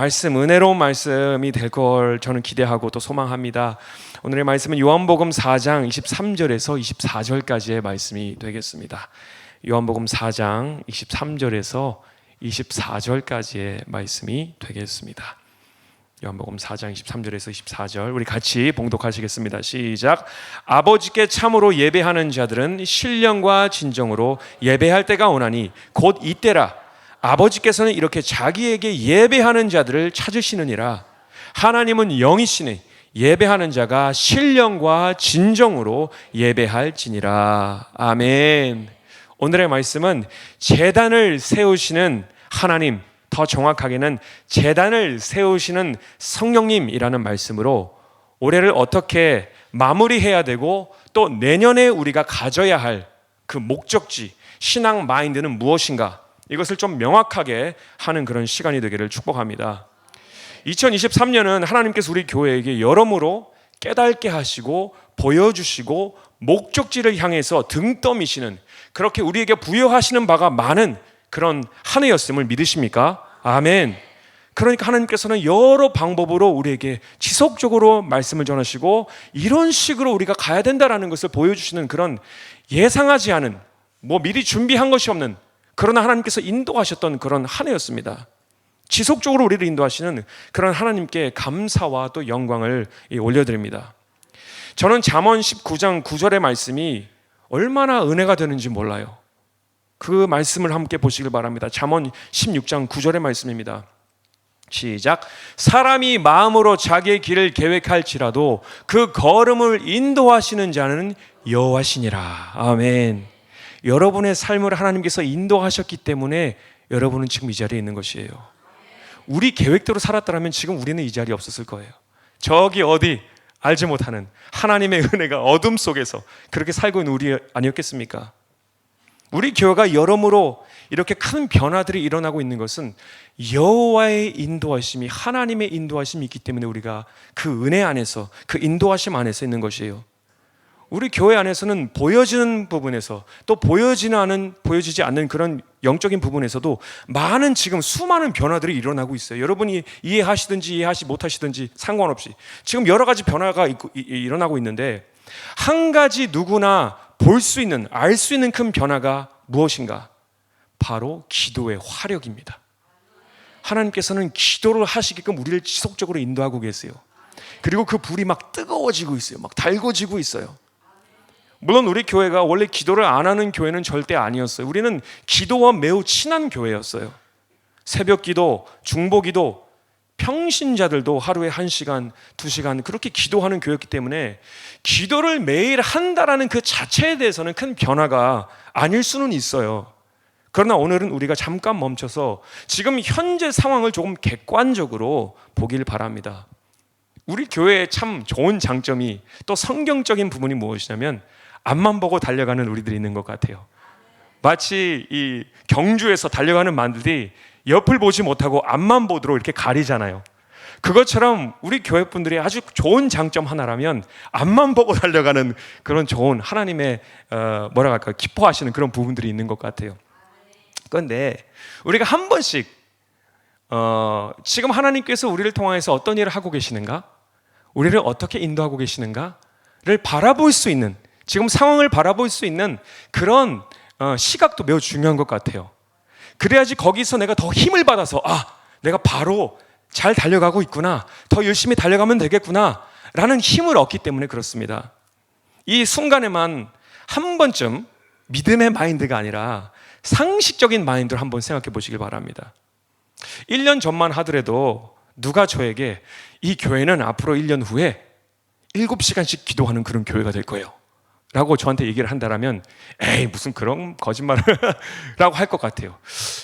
말씀, 은혜로운 말씀이 될 걸 저는 기대하고 또 소망합니다. 오늘의 말씀은 요한복음 4장 23절에서 24절까지의 말씀이 되겠습니다. 요한복음 4장 23절에서 24절까지의 말씀이 되겠습니다. 요한복음 4장 23절에서 24절 우리 같이 봉독하시겠습니다. 시작. 아버지께 참으로 예배하는 자들은 신령과 진정으로 예배할 때가 오나니 곧 이때라. 아버지께서는 이렇게 자기에게 예배하는 자들을 찾으시느니라. 하나님은 영이시니 예배하는 자가 신령과 진정으로 예배할지니라. 아멘. 오늘의 말씀은 제단을 세우시는 하나님, 더 정확하게는 제단을 세우시는 성령님이라는 말씀으로 올해를 어떻게 마무리해야 되고 또 내년에 우리가 가져야 할 그 목적지, 신앙 마인드는 무엇인가, 이것을 좀 명확하게 하는 그런 시간이 되기를 축복합니다. 2023년은 하나님께서 우리 교회에게 여러모로 깨닫게 하시고 보여주시고 목적지를 향해서 등 떠미시는, 그렇게 우리에게 부여하시는 바가 많은 그런 한 해였음을 믿으십니까? 아멘. 그러니까 하나님께서는 여러 방법으로 우리에게 지속적으로 말씀을 전하시고 이런 식으로 우리가 가야 된다라는 것을 보여주시는 그런 예상하지 않은, 미리 준비한 것이 없는, 그러나 하나님께서 인도하셨던 그런 한 해였습니다. 지속적으로 우리를 인도하시는 그런 하나님께 감사와 또 영광을 올려드립니다. 저는 잠언 19장 9절의 말씀이 얼마나 은혜가 되는지 몰라요. 그 말씀을 함께 보시길 바랍니다. 잠언 16장 9절의 말씀입니다. 시작. 사람이 마음으로 자기의 길을 계획할지라도 그 걸음을 인도하시는 자는 여호와시니라. 아멘. 여러분의 삶을 하나님께서 인도하셨기 때문에 여러분은 지금 이 자리에 있는 것이에요. 우리 계획대로 살았더라면 지금 우리는 이 자리에 없었을 거예요. 저기 어디 알지 못하는 하나님의 은혜가 어둠 속에서 그렇게 살고 있는 우리 아니었겠습니까? 우리 교회가 여러모로 이렇게 큰 변화들이 일어나고 있는 것은 여호와의 인도하심이, 하나님의 인도하심이 있기 때문에 우리가 그 은혜 안에서, 그 인도하심 안에서 있는 것이에요. 우리 교회 안에서는 보여지는 부분에서 또 보여지지 않는 그런 영적인 부분에서도 많은 지금 수많은 변화들이 일어나고 있어요. 여러분이 이해하시든지 이해하지 못하시든지 상관없이 지금 여러 가지 변화가 일어나고 있는데, 한 가지 누구나 볼 수 있는, 알 수 있는 큰 변화가 무엇인가? 바로 기도의 화력입니다. 하나님께서는 기도를 하시게끔 우리를 지속적으로 인도하고 계세요. 그리고 그 불이 막 뜨거워지고 있어요. 막 달궈지고 있어요. 물론 우리 교회가 원래 기도를 안 하는 교회는 절대 아니었어요. 우리는 기도와 매우 친한 교회였어요. 새벽 기도, 중보 기도, 평신자들도 하루에 1시간, 2시간 그렇게 기도하는 교회였기 때문에 기도를 매일 한다라는 그 자체에 대해서는 큰 변화가 아닐 수는 있어요. 그러나 오늘은 우리가 잠깐 멈춰서 지금 현재 상황을 조금 객관적으로 보길 바랍니다. 우리 교회의 참 좋은 장점이, 또 성경적인 부분이 무엇이냐면 앞만 보고 달려가는 우리들이 있는 것 같아요. 마치 이 경주에서 달려가는 말들이 옆을 보지 못하고 앞만 보도록 이렇게 가리잖아요. 그것처럼 우리 교회 분들이 아주 좋은 장점 하나라면 앞만 보고 달려가는 그런 좋은 하나님의 기뻐하시는 그런 부분들이 있는 것 같아요. 그런데 우리가 한 번씩 지금 하나님께서 우리를 통해서 어떤 일을 하고 계시는가, 우리를 어떻게 인도하고 계시는가를 바라볼 수 있는, 지금 상황을 바라볼 수 있는 그런 시각도 매우 중요한 것 같아요. 그래야지 거기서 내가 더 힘을 받아서 내가 바로 잘 달려가고 있구나, 더 열심히 달려가면 되겠구나 라는 힘을 얻기 때문에 그렇습니다. 이 순간에만 한 번쯤 믿음의 마인드가 아니라 상식적인 마인드를 한번 생각해 보시길 바랍니다. 1년 전만 하더라도 누가 저에게 이 교회는 앞으로 1년 후에 7시간씩 기도하는 그런 교회가 될 거예요 라고 저한테 얘기를 한다면 에이 무슨 그런 거짓말을 라고 할 것 같아요.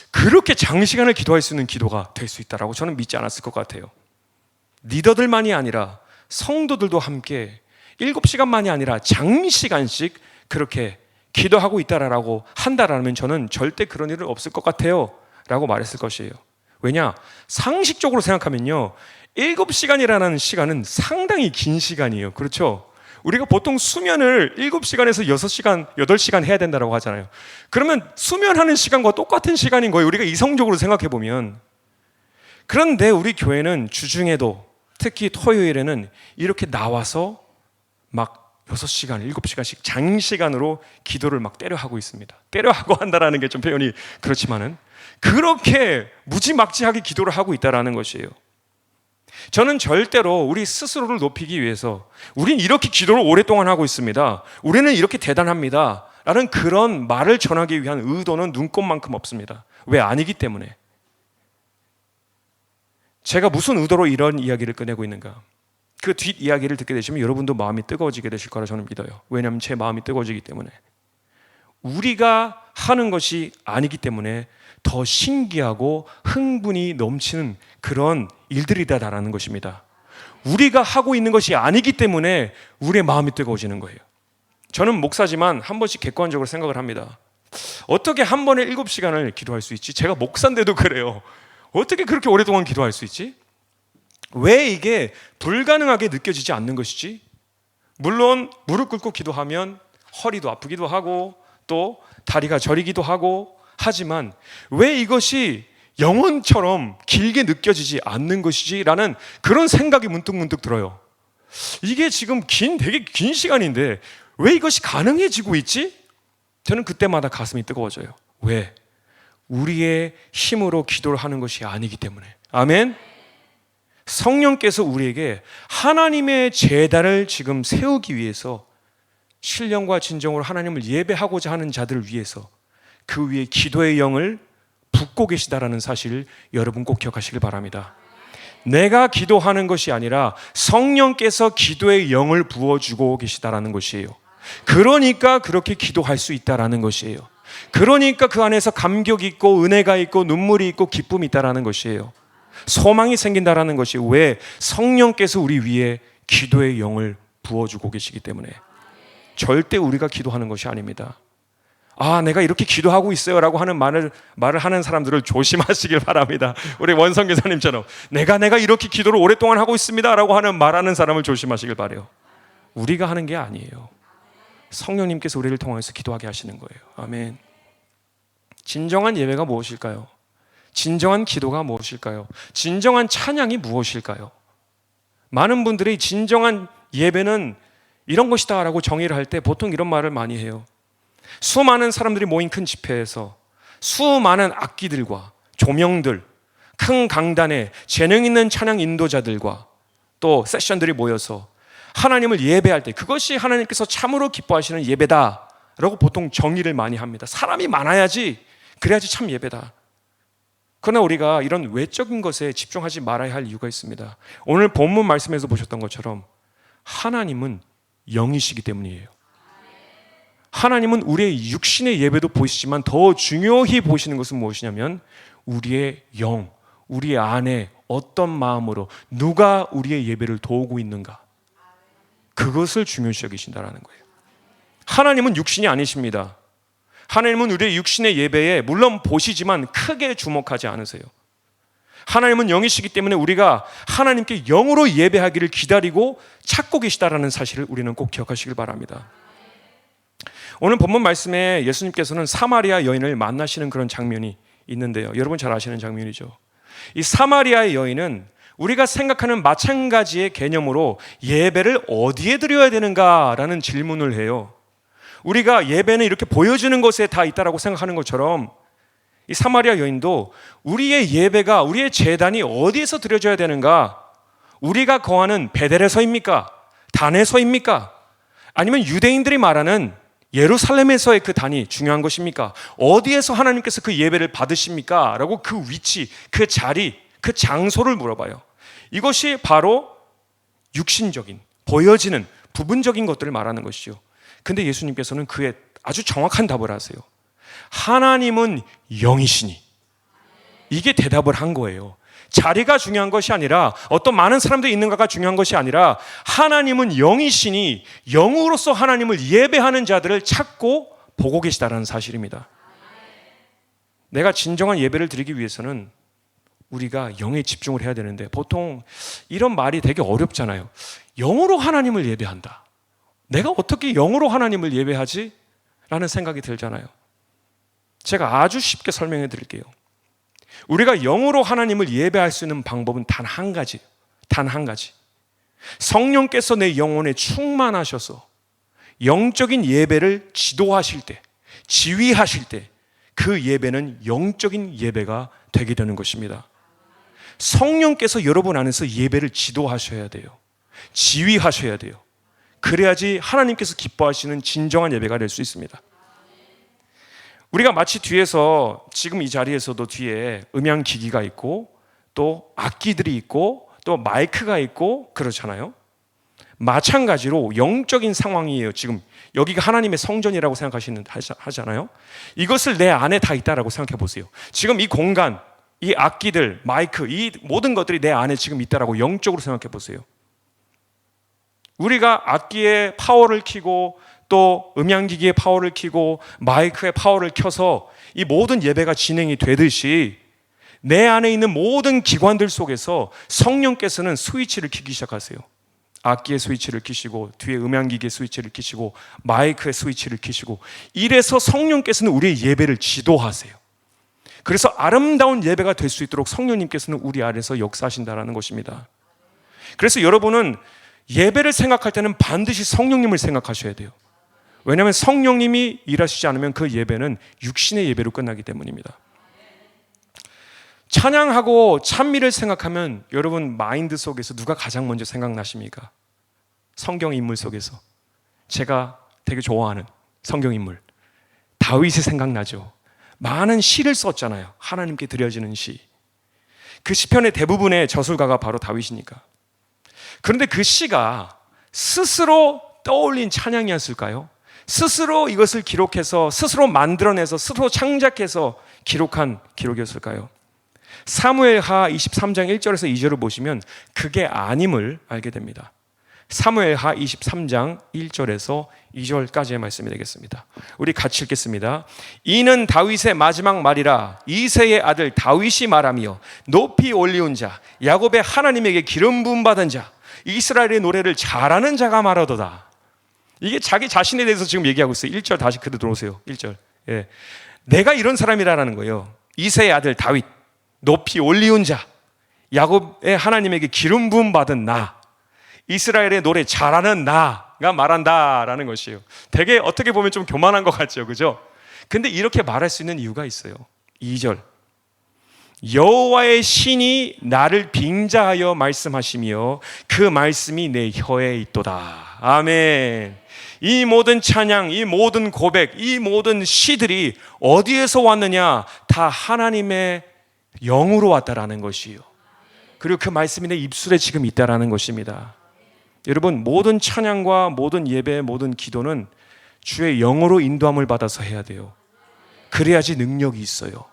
그렇게 장시간을 기도할 수 있는 기도가 될 수 있다라고 저는 믿지 않았을 것 같아요. 리더들만이 아니라 성도들도 함께 7시간만이 아니라 장시간씩 그렇게 기도하고 있다라고 한다라면 저는 절대 그런 일은 없을 것 같아요 라고 말했을 것이에요. 왜냐? 상식적으로 생각하면요, 7시간이라는 시간은 상당히 긴 시간이에요. 그렇죠? 우리가 보통 수면을 7시간에서 6시간, 8시간 해야 된다고 하잖아요. 그러면 수면하는 시간과 똑같은 시간인 거예요. 우리가 이성적으로 생각해 보면. 그런데 우리 교회는 주중에도 특히 토요일에는 이렇게 나와서 막 6시간, 7시간씩 장시간으로 기도를 막 때려 하고 있습니다. 때려 하고 한다라는 게 좀 표현이 그렇지만은 그렇게 무지막지하게 기도를 하고 있다라는 것이에요. 저는 절대로 우리 스스로를 높이기 위해서 우린 이렇게 기도를 오랫동안 하고 있습니다, 우리는 이렇게 대단합니다 라는 그런 말을 전하기 위한 의도는 눈꼽만큼 없습니다. 왜? 아니기 때문에. 제가 무슨 의도로 이런 이야기를 꺼내고 있는가? 그 뒷이야기를 듣게 되시면 여러분도 마음이 뜨거워지게 되실 거라 저는 믿어요. 왜냐하면 제 마음이 뜨거워지기 때문에. 우리가 하는 것이 아니기 때문에 더 신기하고 흥분이 넘치는 그런 일들이다라는 것입니다. 우리가 하고 있는 것이 아니기 때문에 우리의 마음이 뜨거워지는 거예요. 저는 목사지만 한 번씩 객관적으로 생각을 합니다. 어떻게 한 번에 7시간을 기도할 수 있지? 제가 목사인데도 그래요. 어떻게 그렇게 오랫동안 기도할 수 있지? 왜 이게 불가능하게 느껴지지 않는 것이지? 물론 무릎 꿇고 기도하면 허리도 아프기도 하고 또 다리가 저리기도 하고 하지만 왜 이것이 영혼처럼 길게 느껴지지 않는 것이지? 라는 그런 생각이 문득문득 들어요. 이게 지금 되게 긴 시간인데 왜 이것이 가능해지고 있지? 저는 그때마다 가슴이 뜨거워져요. 왜? 우리의 힘으로 기도를 하는 것이 아니기 때문에. 아멘? 성령께서 우리에게 하나님의 제단을 지금 세우기 위해서 신령과 진정으로 하나님을 예배하고자 하는 자들을 위해서 그 위에 기도의 영을 붓고 계시다라는 사실을 여러분 꼭 기억하시길 바랍니다. 내가 기도하는 것이 아니라 성령께서 기도의 영을 부어주고 계시다라는 것이에요. 그러니까 그렇게 기도할 수 있다라는 것이에요. 그러니까 그 안에서 감격이 있고 은혜가 있고 눈물이 있고 기쁨이 있다라는 것이에요. 소망이 생긴다라는 것이 왜? 성령께서 우리 위에 기도의 영을 부어주고 계시기 때문에. 절대 우리가 기도하는 것이 아닙니다. 아, 내가 이렇게 기도하고 있어요 라고 하는 말을 하는 사람들을 조심하시길 바랍니다. 우리 원성 교사님처럼 내가 이렇게 기도를 오랫동안 하고 있습니다 라고 하는 말하는 사람을 조심하시길 바라요. 우리가 하는 게 아니에요. 성령님께서 우리를 통해서 기도하게 하시는 거예요. 아멘. 진정한 예배가 무엇일까요? 진정한 기도가 무엇일까요? 진정한 찬양이 무엇일까요? 많은 분들이 진정한 예배는 이런 것이다 라고 정의를 할 때 보통 이런 말을 많이 해요. 수많은 사람들이 모인 큰 집회에서 수많은 악기들과 조명들, 큰 강단에 재능 있는 찬양 인도자들과 또 세션들이 모여서 하나님을 예배할 때 그것이 하나님께서 참으로 기뻐하시는 예배다 라고 보통 정의를 많이 합니다. 사람이 많아야지, 그래야지 참 예배다. 그러나 우리가 이런 외적인 것에 집중하지 말아야 할 이유가 있습니다. 오늘 본문 말씀에서 보셨던 것처럼 하나님은 영이시기 때문이에요. 하나님은 우리의 육신의 예배도 보시지만 더 중요히 보시는 것은 무엇이냐면 우리의 영, 우리 안에 어떤 마음으로 누가 우리의 예배를 도우고 있는가, 그것을 중요시 여기신다는 거예요. 하나님은 육신이 아니십니다. 하나님은 우리의 육신의 예배에 물론 보시지만 크게 주목하지 않으세요. 하나님은 영이시기 때문에 우리가 하나님께 영으로 예배하기를 기다리고 찾고 계시다라는 사실을 우리는 꼭 기억하시길 바랍니다. 오늘 본문 말씀에 예수님께서는 사마리아 여인을 만나시는 그런 장면이 있는데요. 여러분 잘 아시는 장면이죠. 이 사마리아의 여인은 우리가 생각하는 마찬가지의 개념으로 예배를 어디에 드려야 되는가라는 질문을 해요. 우리가 예배는 이렇게 보여주는 것에 다 있다라고 생각하는 것처럼 이 사마리아 여인도 우리의 예배가, 우리의 제단이 어디에서 드려져야 되는가? 우리가 거하는 베델에서입니까? 단에서입니까? 아니면 유대인들이 말하는 예루살렘에서의 그 단이 중요한 것입니까? 어디에서 하나님께서 그 예배를 받으십니까? 라고 그 위치, 그 자리, 그 장소를 물어봐요. 이것이 바로 육신적인, 보여지는 부분적인 것들을 말하는 것이죠. 근데 예수님께서는 그에 아주 정확한 답을 하세요. 하나님은 영이시니. 이게 대답을 한 거예요. 자리가 중요한 것이 아니라 어떤 많은 사람들이 있는가가 중요한 것이 아니라 하나님은 영이시니 영으로서 하나님을 예배하는 자들을 찾고 보고 계시다는 사실입니다. 내가 진정한 예배를 드리기 위해서는 우리가 영에 집중을 해야 되는데 보통 이런 말이 되게 어렵잖아요. 영으로 하나님을 예배한다. 내가 어떻게 영으로 하나님을 예배하지? 라는 생각이 들잖아요. 제가 아주 쉽게 설명해 드릴게요. 우리가 영으로 하나님을 예배할 수 있는 방법은 단 한 가지. 단 한 가지. 성령께서 내 영혼에 충만하셔서 영적인 예배를 지도하실 때, 지휘하실 때 그 예배는 영적인 예배가 되게 되는 것입니다. 성령께서 여러분 안에서 예배를 지도하셔야 돼요. 지휘하셔야 돼요. 그래야지 하나님께서 기뻐하시는 진정한 예배가 될 수 있습니다. 우리가 마치 뒤에서 지금 이 자리에서도 뒤에 음향기기가 있고 또 악기들이 있고 또 마이크가 있고 그렇잖아요. 마찬가지로 영적인 상황이에요. 지금 여기가 하나님의 성전이라고 하잖아요. 이것을 내 안에 다 있다라고 생각해 보세요. 지금 이 공간, 이 악기들, 마이크, 이 모든 것들이 내 안에 지금 있다라고 영적으로 생각해 보세요. 우리가 악기의 파워를 켜고 또 음향기기의 파워를 켜고 마이크의 파워를 켜서 이 모든 예배가 진행이 되듯이 내 안에 있는 모든 기관들 속에서 성령께서는 스위치를 켜기 시작하세요. 악기의 스위치를 켜시고 뒤에 음향기기의 스위치를 켜시고 마이크의 스위치를 켜시고 이래서 성령께서는 우리의 예배를 지도하세요. 그래서 아름다운 예배가 될 수 있도록 성령님께서는 우리 안에서 역사하신다는 것입니다. 그래서 여러분은 예배를 생각할 때는 반드시 성령님을 생각하셔야 돼요. 왜냐하면 성령님이 일하시지 않으면 그 예배는 육신의 예배로 끝나기 때문입니다. 찬양하고 찬미를 생각하면 여러분 마인드 속에서 누가 가장 먼저 생각나십니까? 성경 인물 속에서 제가 되게 좋아하는 성경 인물 다윗이 생각나죠. 많은 시를 썼잖아요. 하나님께 드려지는 시. 그 시편의 대부분의 저술가가 바로 다윗이니까. 그런데 그 시가 스스로 떠올린 찬양이었을까요? 스스로 이것을 기록해서 스스로 만들어내서 스스로 창작해서 기록한 기록이었을까요? 사무엘하 23장 1절에서 2절을 보시면 그게 아님을 알게 됩니다. 사무엘하 23장 1절에서 2절까지의 말씀이 되겠습니다. 우리 같이 읽겠습니다. 이는 다윗의 마지막 말이라 이새의 아들 다윗이 말하며 높이 올리운 자 야곱의 하나님에게 기름 부음 받은 자 이스라엘의 노래를 잘하는 자가 말하도다. 이게 자기 자신에 대해서 지금 얘기하고 있어요. 1절 다시 그대로 들어오세요. 1절. 예. 내가 이런 사람이라는 거예요. 이새의 아들 다윗 높이 올리운 자 야곱의 하나님에게 기름 부음 받은 나 이스라엘의 노래 잘하는 나가 말한다라는 것이에요. 되게 어떻게 보면 좀 교만한 것 같죠, 그죠? 근데 이렇게 말할 수 있는 이유가 있어요. 2절 여호와의 신이 나를 빙자하여 말씀하시며 그 말씀이 내 혀에 있도다. 아멘. 이 모든 찬양, 이 모든 고백, 이 모든 시들이 어디에서 왔느냐? 다 하나님의 영으로 왔다라는 것이요. 그리고 그 말씀이 내 입술에 지금 있다라는 것입니다. 여러분, 모든 찬양과 모든 예배, 모든 기도는 주의 영으로 인도함을 받아서 해야 돼요. 그래야지 능력이 있어요.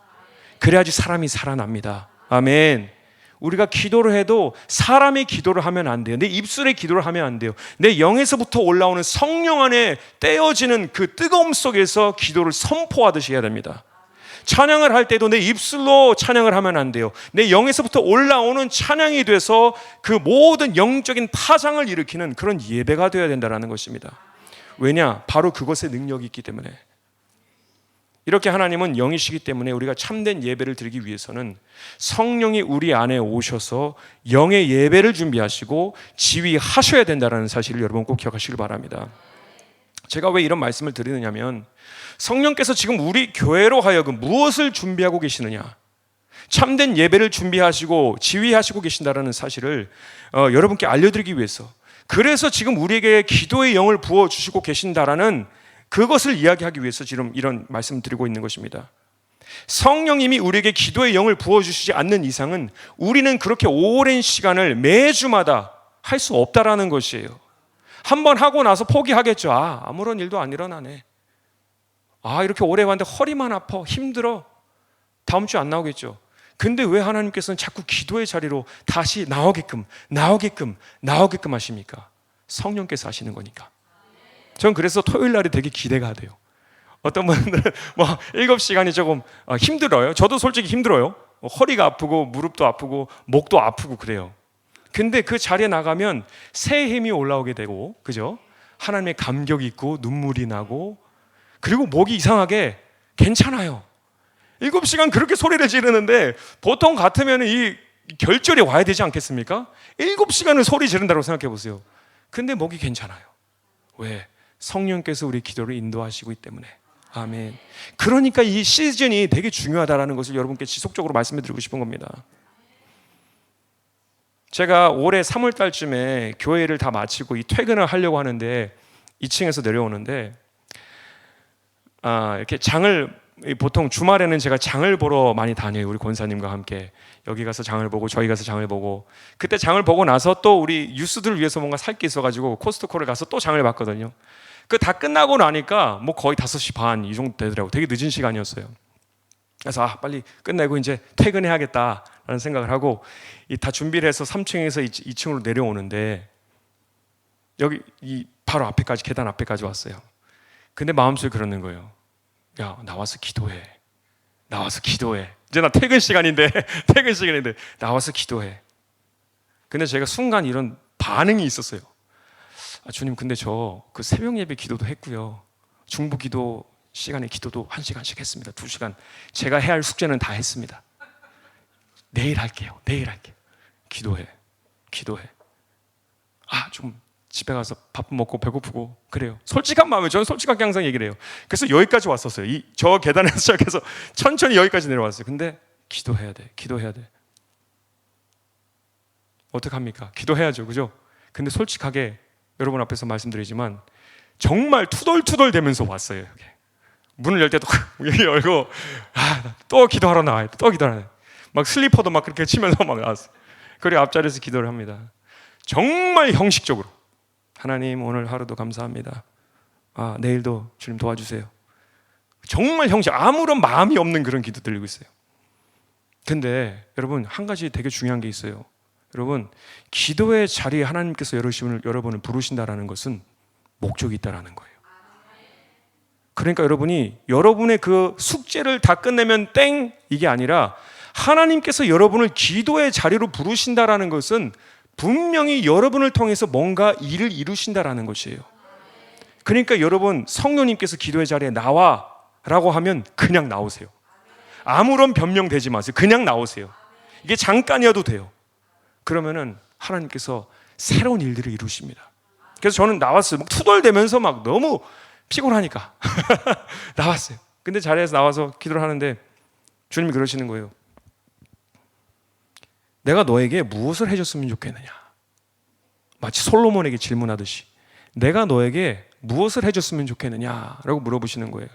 그래야지 사람이 살아납니다. 아멘. 우리가 기도를 해도 사람의 기도를 하면 안 돼요. 내 입술의 기도를 하면 안 돼요. 내 영에서부터 올라오는 성령 안에 떼어지는 그 뜨거움 속에서 기도를 선포하듯이 해야 됩니다. 찬양을 할 때도 내 입술로 찬양을 하면 안 돼요. 내 영에서부터 올라오는 찬양이 돼서 그 모든 영적인 파장을 일으키는 그런 예배가 되어야 된다는 것입니다. 왜냐? 바로 그것에 능력이 있기 때문에. 이렇게 하나님은 영이시기 때문에 우리가 참된 예배를 드리기 위해서는 성령이 우리 안에 오셔서 영의 예배를 준비하시고 지휘하셔야 된다는 사실을 여러분 꼭 기억하시길 바랍니다. 제가 왜 이런 말씀을 드리느냐면 성령께서 지금 우리 교회로 하여금 무엇을 준비하고 계시느냐, 참된 예배를 준비하시고 지휘하시고 계신다는 사실을 여러분께 알려드리기 위해서, 그래서 지금 우리에게 기도의 영을 부어주시고 계신다라는 그것을 이야기하기 위해서 지금 이런 말씀을 드리고 있는 것입니다. 성령님이 우리에게 기도의 영을 부어주시지 않는 이상은 우리는 그렇게 오랜 시간을 매주마다 할 수 없다라는 것이에요. 한번 하고 나서 포기하겠죠. 아무런 일도 안 일어나네. 이렇게 오래 왔는데 허리만 아파, 힘들어. 다음 주에 안 나오겠죠. 근데 왜 하나님께서는 자꾸 기도의 자리로 다시 나오게끔 하십니까? 성령께서 하시는 거니까. 전 그래서 토요일 날이 되게 기대가 돼요. 어떤 분들은 7시간이 조금 힘들어요. 저도 솔직히 힘들어요. 허리가 아프고 무릎도 아프고 목도 아프고 그래요. 근데 그 자리에 나가면 새 힘이 올라오게 되고, 그죠? 하나님의 감격이 있고 눈물이 나고, 그리고 목이 이상하게 괜찮아요. 7시간 그렇게 소리를 지르는데 보통 같으면 이 결절이 와야 되지 않겠습니까? 7시간을 소리 지른다고 생각해 보세요. 근데 목이 괜찮아요. 왜? 성령께서 우리 기도를 인도하시고 있기 때문에. 아멘. 그러니까 이 시즌이 되게 중요하다는 것을 여러분께 지속적으로 말씀해 드리고 싶은 겁니다. 제가 올해 3월 달쯤에 교회를 다 마치고 이 퇴근을 하려고 하는데 2층에서 내려오는데 이렇게 보통 주말에는 제가 장을 보러 많이 다녀요. 우리 권사님과 함께 여기 가서 장을 보고 저희 가서 장을 보고, 그때 장을 보고 나서 또 우리 유스들을 위해서 뭔가 살 게 있어가지고 코스트코를 가서 또 장을 봤거든요. 그 다 끝나고 나니까 뭐 거의 5시 반 이 정도 되더라고요. 되게 늦은 시간이었어요. 그래서 빨리 끝내고 이제 퇴근해야겠다라는 생각을 하고 다 준비를 해서 3층에서 2층으로 내려오는데 여기 바로 앞에까지, 계단 앞에까지 왔어요. 근데 마음속에 그러는 거예요. 야, 나와서 기도해. 나와서 기도해. 이제 나 퇴근 시간인데 나와서 기도해. 근데 제가 순간 이런 반응이 있었어요. 주님, 근데 저 그 새벽 예배 기도도 했고요. 중부 기도 시간에 기도도 1시간씩 했습니다. 2시간. 제가 해야 할 숙제는 다 했습니다. 내일 할게요. 기도해. 좀 집에 가서 밥 먹고 배고프고 그래요. 솔직한 마음에 저는 솔직하게 항상 얘기를 해요. 그래서 여기까지 왔었어요. 저 계단에서 시작해서 천천히 여기까지 내려왔어요. 근데 기도해야 돼. 어떡합니까? 기도해야죠. 그죠? 근데 솔직하게 여러분 앞에서 말씀드리지만 정말 투덜투덜 대면서 왔어요. 여기. 문을 열 때도 여기 열고 또 기도하러 나와요. 막 슬리퍼도 막 그렇게 치면서 막 나왔어요. 그리고 앞자리에서 기도를 합니다. 정말 형식적으로 하나님 오늘 하루도 감사합니다. 내일도 주님 도와주세요. 정말 형식, 아무런 마음이 없는 그런 기도 드리고 있어요. 근데 여러분 한 가지 되게 중요한 게 있어요. 여러분, 기도의 자리에 하나님께서 여러분을 부르신다라는 것은 목적이 있다라는 거예요. 그러니까 여러분의 그 숙제를 다 끝내면 땡 이게 아니라 하나님께서 여러분을 기도의 자리로 부르신다라는 것은 분명히 여러분을 통해서 뭔가 일을 이루신다라는 것이에요. 그러니까 여러분, 성령님께서 기도의 자리에 나와라고 하면 그냥 나오세요. 아무런 변명되지 마세요. 그냥 나오세요. 이게 잠깐이어도 돼요. 그러면은 하나님께서 새로운 일들을 이루십니다. 그래서 저는 나왔어요. 막 투덜대면서 막 너무 피곤하니까 나왔어요. 근데 자리에서 나와서 기도를 하는데 주님이 그러시는 거예요. 내가 너에게 무엇을 해줬으면 좋겠느냐? 마치 솔로몬에게 질문하듯이 내가 너에게 무엇을 해줬으면 좋겠느냐라고 물어보시는 거예요.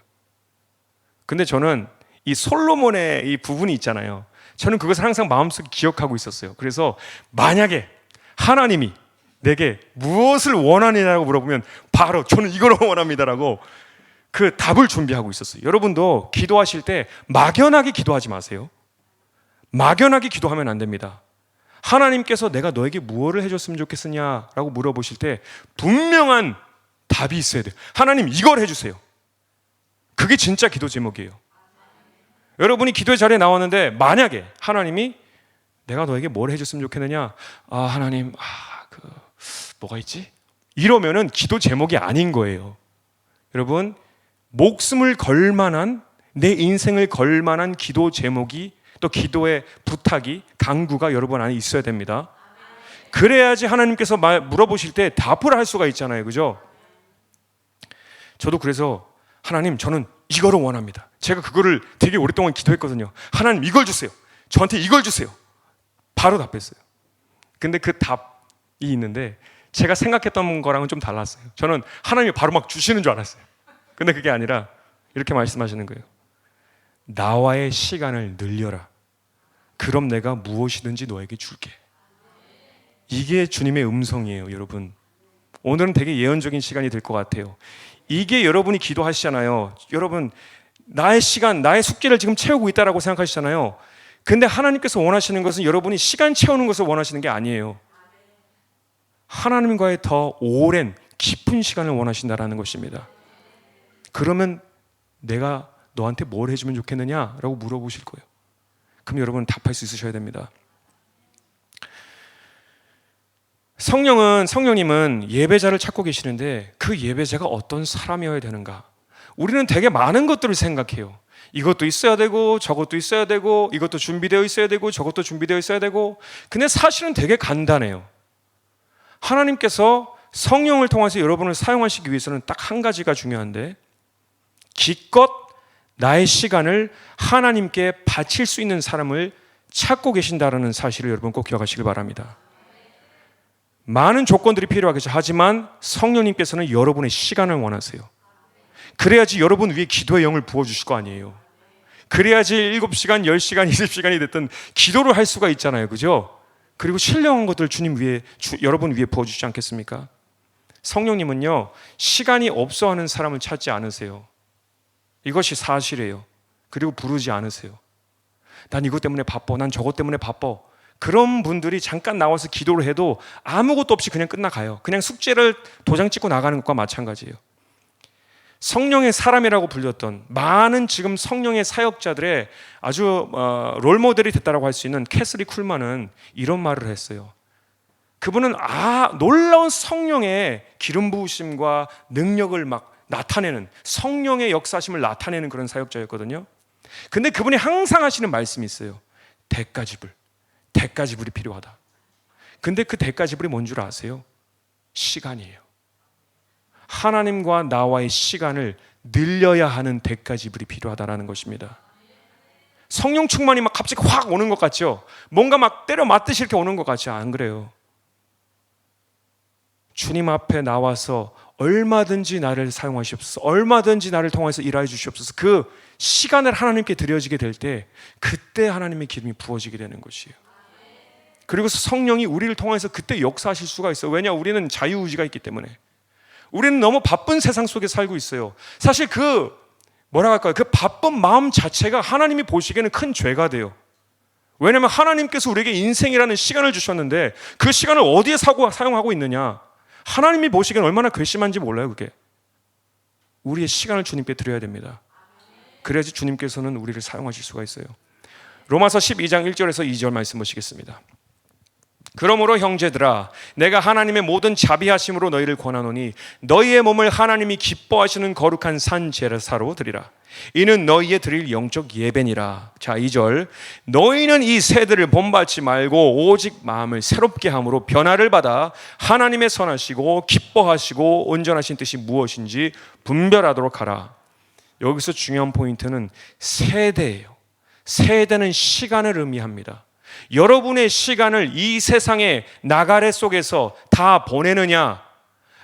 근데 저는 이 솔로몬의 이 부분이 있잖아요. 저는 그것을 항상 마음속에 기억하고 있었어요. 그래서 만약에 하나님이 내게 무엇을 원하느냐고 물어보면 바로 저는 이걸 원합니다라고 그 답을 준비하고 있었어요. 여러분도 기도하실 때 막연하게 기도하지 마세요. 막연하게 기도하면 안 됩니다. 하나님께서 내가 너에게 무엇을 해줬으면 좋겠느냐라고 물어보실 때 분명한 답이 있어야 돼요. 하나님 이걸 해주세요. 그게 진짜 기도 제목이에요. 여러분이 기도의 자리에 나왔는데 만약에 하나님이 내가 너에게 뭘 해줬으면 좋겠느냐? 하나님 뭐가 있지? 이러면은 기도 제목이 아닌 거예요. 여러분, 목숨을 걸 만한, 내 인생을 걸 만한 기도 제목이, 또 기도의 부탁이, 간구가 여러분 안에 있어야 됩니다. 그래야지 하나님께서 물어보실 때 답을 할 수가 있잖아요. 그죠? 저도 그래서 하나님, 저는 이거를 원합니다. 제가 그거를 되게 오랫동안 기도했거든요. 하나님 이걸 주세요. 저한테 이걸 주세요. 바로 답했어요. 근데 그 답이 있는데 제가 생각했던 거랑은 좀 달랐어요. 저는 하나님이 바로 막 주시는 줄 알았어요. 근데 그게 아니라 이렇게 말씀하시는 거예요. 나와의 시간을 늘려라. 그럼 내가 무엇이든지 너에게 줄게. 이게 주님의 음성이에요, 여러분. 오늘은 되게 예언적인 시간이 될 것 같아요. 이게 여러분이 기도하시잖아요. 여러분, 나의 시간, 나의 숙제를 지금 채우고 있다라고 생각하시잖아요. 근데 하나님께서 원하시는 것은 여러분이 시간 채우는 것을 원하시는 게 아니에요. 하나님과의 더 오랜 깊은 시간을 원하신다라는 것입니다. 그러면 내가 너한테 뭘 해주면 좋겠느냐라고 물어보실 거예요. 그럼 여러분은 답할 수 있으셔야 됩니다. 성령님은 예배자를 찾고 계시는데 그 예배자가 어떤 사람이어야 되는가? 우리는 되게 많은 것들을 생각해요. 이것도 있어야 되고 저것도 있어야 되고 이것도 준비되어 있어야 되고 저것도 준비되어 있어야 되고. 근데 사실은 되게 간단해요. 하나님께서 성령을 통해서 여러분을 사용하시기 위해서는 딱 한 가지가 중요한데, 기껏 나의 시간을 하나님께 바칠 수 있는 사람을 찾고 계신다는 사실을 여러분 꼭 기억하시길 바랍니다. 많은 조건들이 필요하겠죠. 하지만 성령님께서는 여러분의 시간을 원하세요. 그래야지 여러분 위에 기도의 영을 부어주실 거 아니에요. 그래야지 7시간, 10시간, 20시간이 됐든 기도를 할 수가 있잖아요. 그죠? 그리고 신령한 것들 주님 위에, 여러분 위에 부어주시지 않겠습니까? 성령님은요, 시간이 없어하는 사람을 찾지 않으세요. 이것이 사실이에요. 그리고 부르지 않으세요. 난 이것 때문에 바빠, 난 저것 때문에 바빠. 그런 분들이 잠깐 나와서 기도를 해도 아무것도 없이 그냥 끝나가요. 그냥 숙제를 도장 찍고 나가는 것과 마찬가지예요. 성령의 사람이라고 불렸던 많은 지금 성령의 사역자들의 아주 롤모델이 됐다고 할 수 있는 캐슬리 쿨만은 이런 말을 했어요. 그분은 놀라운 성령의 기름 부으심과 능력을 막 나타내는, 성령의 역사심을 나타내는 그런 사역자였거든요. 근데 그분이 항상 하시는 말씀이 있어요. 대가지불이 필요하다. 근데 그 대가지불이 뭔 줄 아세요? 시간이에요. 하나님과 나와의 시간을 늘려야 하는 대가지불이 필요하다는 것입니다. 성령 충만이 막 갑자기 확 오는 것 같죠? 뭔가 막 때려 맞듯이 이렇게 오는 것 같죠? 안 그래요. 주님 앞에 나와서 얼마든지 나를 사용하시옵소서, 얼마든지 나를 통해서 일하여 주시옵소서. 그 시간을 하나님께 드려지게 될 때 그때 하나님의 기름이 부어지게 되는 것이에요. 그리고 성령이 우리를 통해서 그때 역사하실 수가 있어요. 왜냐? 우리는 자유의지가 있기 때문에. 우리는 너무 바쁜 세상 속에 살고 있어요. 사실 그 바쁜 마음 자체가 하나님이 보시기에는 큰 죄가 돼요. 왜냐하면 하나님께서 우리에게 인생이라는 시간을 주셨는데 그 시간을 어디에 사용하고 있느냐? 하나님이 보시기에는 얼마나 괘씸한지 몰라요. 그게 우리의 시간을 주님께 드려야 됩니다. 그래야지 주님께서는 우리를 사용하실 수가 있어요. 로마서 12장 1절에서 2절 말씀 보시겠습니다. 그러므로 형제들아, 내가 하나님의 모든 자비하심으로 너희를 권하노니 너희의 몸을 하나님이 기뻐하시는 거룩한 산 제사로 드리라. 이는 너희의 드릴 영적 예배니라. 자, 2절. 너희는 이 세대를 본받지 말고 오직 마음을 새롭게 함으로 변화를 받아 하나님의 선하시고 기뻐하시고 온전하신 뜻이 무엇인지 분별하도록 하라. 여기서 중요한 포인트는 세대예요. 세대는 시간을 의미합니다. 여러분의 시간을 이 세상의 나가래 속에서 다 보내느냐,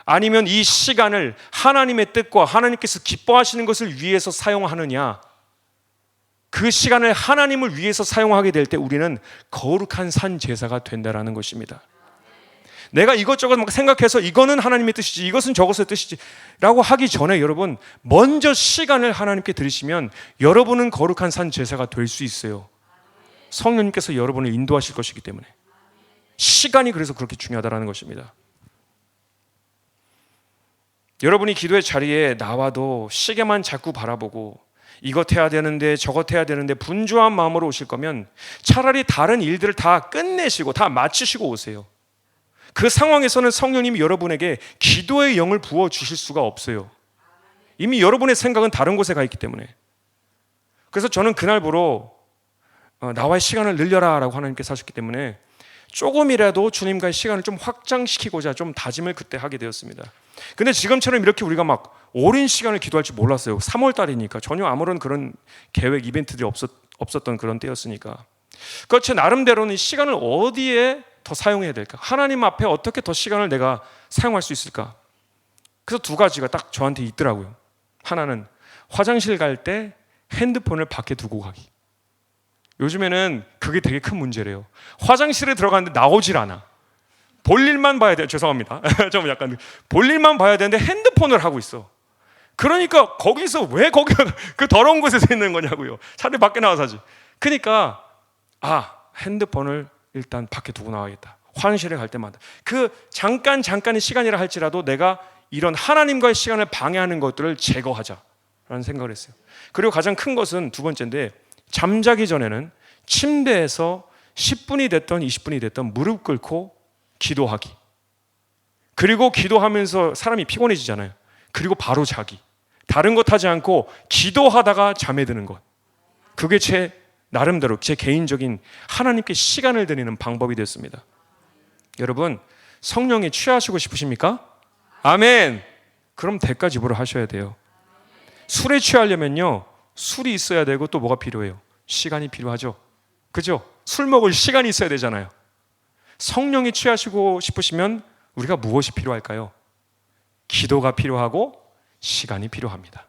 아니면 이 시간을 하나님의 뜻과 하나님께서 기뻐하시는 것을 위해서 사용하느냐, 그 시간을 하나님을 위해서 사용하게 될 때 우리는 거룩한 산 제사가 된다라는 것입니다. 내가 이것저것 막 생각해서 이거는 하나님의 뜻이지, 이것은 저것의 뜻이지 라고 하기 전에 여러분, 먼저 시간을 하나님께 드리시면 여러분은 거룩한 산 제사가 될 수 있어요. 성령님께서 여러분을 인도하실 것이기 때문에. 시간이 그래서 그렇게 중요하다는 것입니다. 여러분이 기도의 자리에 나와도 시계만 자꾸 바라보고 이것 해야 되는데 저것 해야 되는데 분주한 마음으로 오실 거면 차라리 다른 일들을 다 끝내시고 다 마치시고 오세요. 그 상황에서는 성령님이 여러분에게 기도의 영을 부어주실 수가 없어요. 이미 여러분의 생각은 다른 곳에 가 있기 때문에. 그래서 저는 그날부로 나와의 시간을 늘려라 라고 하나님께서 하셨기 때문에 조금이라도 주님과의 시간을 좀 확장시키고자 좀 다짐을 그때 하게 되었습니다. 근데 지금처럼 이렇게 우리가 막 오랜 시간을 기도할 줄 몰랐어요. 3월 달이니까 전혀 아무런 그런 계획 이벤트들이 없었던 그런 때였으니까. 그래서 제 나름대로는 시간을 어디에 더 사용해야 될까? 하나님 앞에 어떻게 더 시간을 내가 사용할 수 있을까? 그래서 두 가지가 딱 저한테 있더라고요. 하나는 화장실 갈 때 핸드폰을 밖에 두고 가기. 요즘에는 그게 되게 큰 문제래요. 화장실에 들어갔는데 나오질 않아. 볼일만 봐야 돼요. 죄송합니다. 좀 약간 볼일만 봐야 되는데 핸드폰을 하고 있어. 그러니까 거기서 왜 거기가 그 더러운 곳에서 있는 거냐고요. 차라리 밖에 나와서 하지. 그러니까 핸드폰을 일단 밖에 두고 나와야겠다. 화장실에 갈 때마다 그 잠깐의 시간이라 할지라도 내가 이런 하나님과의 시간을 방해하는 것들을 제거하자라는 생각을 했어요. 그리고 가장 큰 것은 두 번째인데, 잠자기 전에는 침대에서 10분이 됐던 20분이 됐던 무릎 꿇고 기도하기. 그리고 기도하면서 사람이 피곤해지잖아요. 그리고 바로 자기. 다른 것 하지 않고 기도하다가 잠에 드는 것. 그게 제 나름대로 제 개인적인 하나님께 시간을 드리는 방법이 됐습니다. 여러분, 성령에 취하시고 싶으십니까? 아멘. 그럼 대가 지불을 하셔야 돼요. 술에 취하려면요, 술이 있어야 되고 또 뭐가 필요해요? 시간이 필요하죠. 그죠? 술 먹을 시간이 있어야 되잖아요. 성령에 취하시고 싶으시면 우리가 무엇이 필요할까요? 기도가 필요하고 시간이 필요합니다.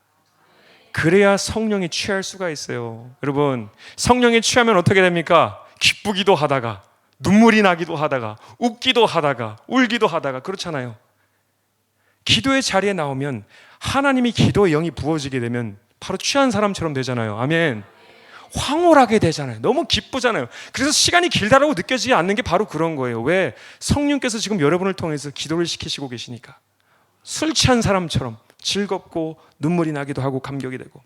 그래야 성령에 취할 수가 있어요. 여러분, 성령에 취하면 어떻게 됩니까? 기쁘기도 하다가 눈물이 나기도 하다가 웃기도 하다가 울기도 하다가 그렇잖아요. 기도의 자리에 나오면 하나님이 기도의 영이 부어지게 되면 바로 취한 사람처럼 되잖아요. 아멘. 황홀하게 되잖아요. 너무 기쁘잖아요. 그래서 시간이 길다라고 느껴지지 않는 게 바로 그런 거예요. 왜? 성령께서 지금 여러분을 통해서 기도를 시키시고 계시니까. 술 취한 사람처럼 즐겁고 눈물이 나기도 하고 감격이 되고.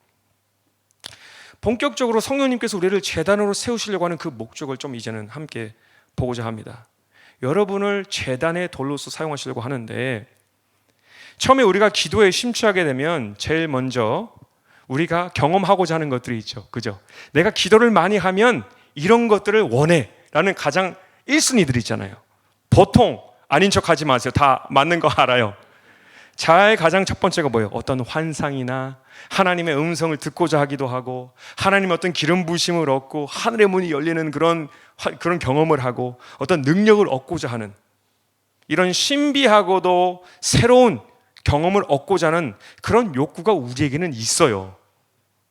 본격적으로 성령님께서 우리를 제단으로 세우시려고 하는 그 목적을 좀 이제는 함께 보고자 합니다. 여러분을 제단의 돌로서 사용하시려고 하는데, 처음에 우리가 기도에 심취하게 되면 제일 먼저 우리가 경험하고자 하는 것들이 있죠. 그죠? 내가 기도를 많이 하면 이런 것들을 원해 라는 가장 1순위들이 있잖아요. 보통 아닌 척 하지 마세요. 다 맞는 거 알아요. 가장 첫 번째가 뭐예요? 어떤 환상이나 하나님의 음성을 듣고자 하기도 하고, 하나님의 어떤 기름 부으심을 얻고 하늘의 문이 열리는 그런 경험을 하고, 어떤 능력을 얻고자 하는 이런 신비하고도 새로운 경험을 얻고자 하는 그런 욕구가 우리에게는 있어요.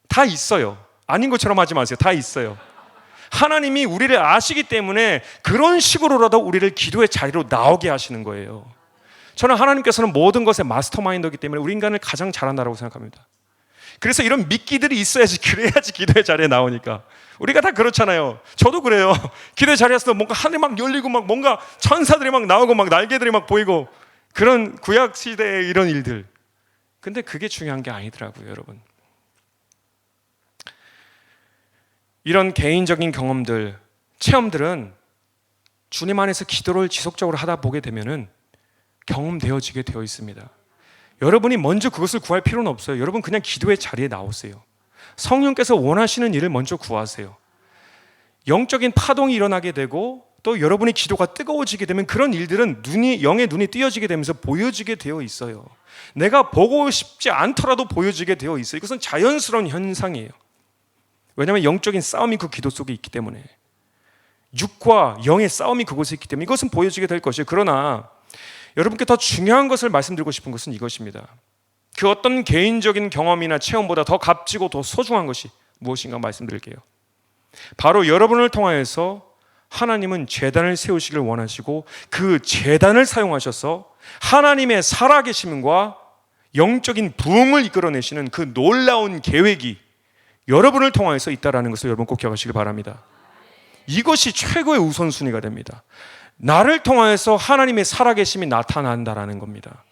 다 있어요. 아닌 것처럼 하지 마세요. 다 있어요. 하나님이 우리를 아시기 때문에 그런 식으로라도 우리를 기도의 자리로 나오게 하시는 거예요. 저는 하나님께서는 모든 것의 마스터마인더이기 때문에 우리 인간을 가장 잘한다고 생각합니다. 그래서 이런 미끼들이 있어야지, 그래야지 기도의 자리에 나오니까. 우리가 다 그렇잖아요. 저도 그래요. 기도의 자리에서 뭔가 하늘이 막 열리고 막 뭔가 천사들이 막 나오고 막 날개들이 막 보이고 그런 구약 시대의 이런 일들. 근데 그게 중요한 게 아니더라고요, 여러분. 이런 개인적인 경험들, 체험들은 주님 안에서 기도를 지속적으로 하다 보게 되면은 경험되어지게 되어 있습니다. 여러분이 먼저 그것을 구할 필요는 없어요. 여러분 그냥 기도의 자리에 나오세요. 성령께서 원하시는 일을 먼저 구하세요. 영적인 파동이 일어나게 되고 또 여러분의 기도가 뜨거워지게 되면 그런 일들은 영의 눈이 띄어지게 되면서 보여지게 되어 있어요. 내가 보고 싶지 않더라도 보여지게 되어 있어요. 이것은 자연스러운 현상이에요. 왜냐하면 영적인 싸움이 그 기도 속에 있기 때문에, 육과 영의 싸움이 그곳에 있기 때문에 이것은 보여지게 될 것이에요. 그러나 여러분께 더 중요한 것을 말씀드리고 싶은 것은 이것입니다. 그 어떤 개인적인 경험이나 체험보다 더 값지고 더 소중한 것이 무엇인가 말씀드릴게요. 바로 여러분을 통하여서 하나님은 제단을 세우시길 원하시고 그 제단을 사용하셔서 하나님의 살아계심과 영적인 부흥을 이끌어내시는 그 놀라운 계획이 여러분을 통하여서 있다는 것을 여러분 꼭 기억하시길 바랍니다. 이것이 최고의 우선순위가 됩니다. 나를 통하여서 하나님의 살아계심이 나타난다라는 겁니다.